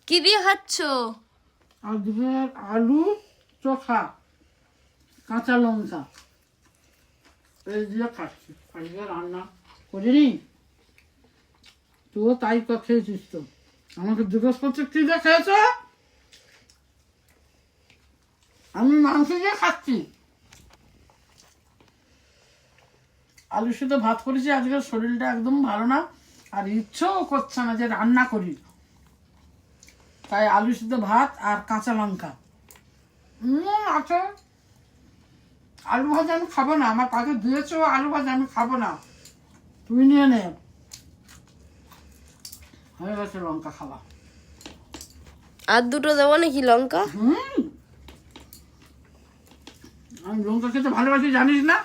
কি দিয়ে খাচ্ছ? আজকের আলু চোখা কাঁচা লঙ্কা এই দিয়ে খাচ্ছি। আজকে রান্না করিনি, তুইও তাই খেয়েছিস তো। আমাকে বৃহস্পতি কি দিয়ে খেয়েছ? আমি মাংস দিয়ে খাচ্ছি। আলুর সাথে ভাত করেছি, আজকে শরীরটা একদম ভালো না, আর ইচ্ছেও করছে না যে রান্না করি, তাই আলুর সাথে ভাত আর কাঁচা লঙ্কা আছে। আলু ভাজা আমি খাবো না, আমার কাছে দিয়েছো আলু ভাজা, আমি খাবো না, তুই নিয়ে নে। হয়ে গেছে লঙ্কা খাওয়া। আর দুটো দেবো নাকি লঙ্কা? আমি লঙ্কা খেতে ভালোবাসি, জানিস না?